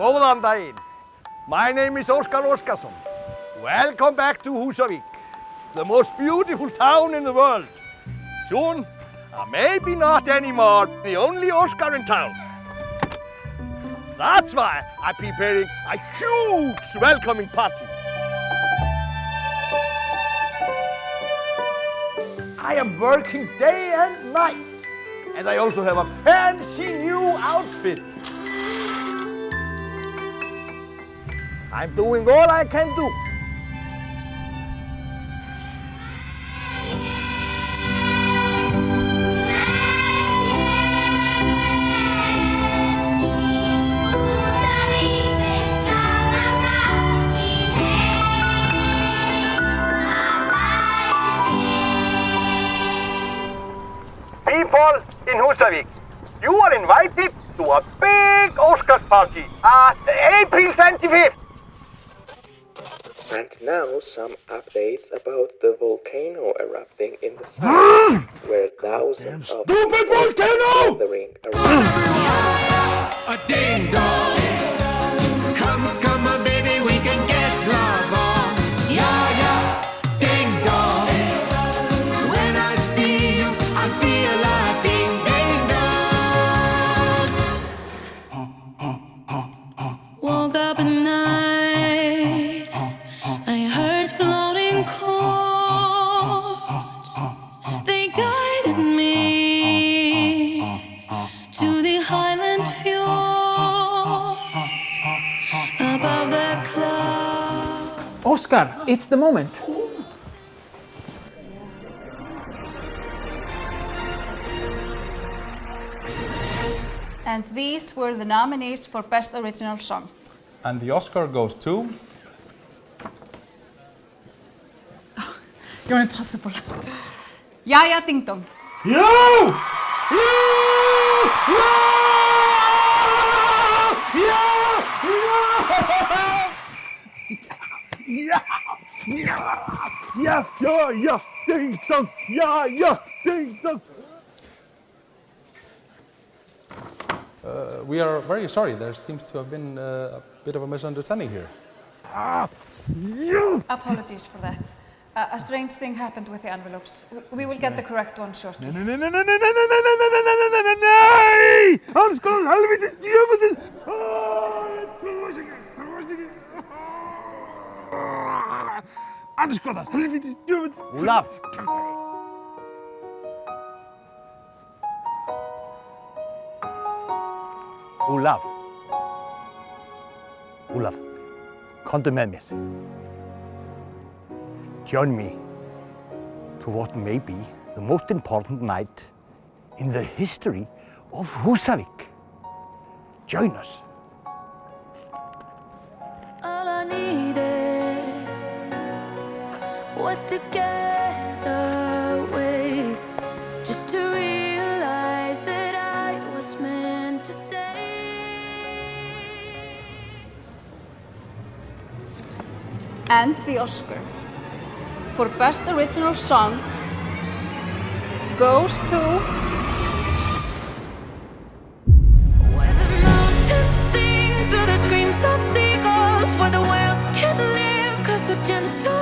Góðan daginn. My name is Óskar Óskarsson. Welcome back to Húsavík, the most beautiful town in the world. Soon, maybe not anymore, the only Óskar in town. That's why I'm preparing a huge welcoming party. I am working day and night, and I also have a fancy new outfit. I'm doing all I can do. People in Húsavík, you are invited to a big Óskars party at April 25th. And now some updates about the volcano erupting in the south, where thousands of people are gathering around. A ding dong. Come on, baby, we can get love on. Yeah, yeah, ding dong. When I see you, I feel like ding dong. Woke up at night, I heard floating chords. They guided me to the highland fjords above the clouds. Óskar, it's the moment. And these were the nominees for Best Original Song. And the Oscar goes to... You're impossible. Jæja, ding dong. Yeah, ding dong, ding dong. We are very sorry. There seems to have been a bit of a misunderstanding here. Apologies for that. A strange thing happened with the envelopes. We will get the correct one shortly. Nei, hans góðs helvítis djöfullinn. Trúist ekki. Hans góðs helvítis djöfullinn. Úlaf. Úlaf, komdu með mér. Join me to what may be the most important night in the history of Húsavík. Join us. All I needed was to get away, just to realize that I was meant to stay. And the Oscar for Best Original Song goes to... Where the mountains sing through the screams of seagulls, where the whales can't live 'cause they're gentle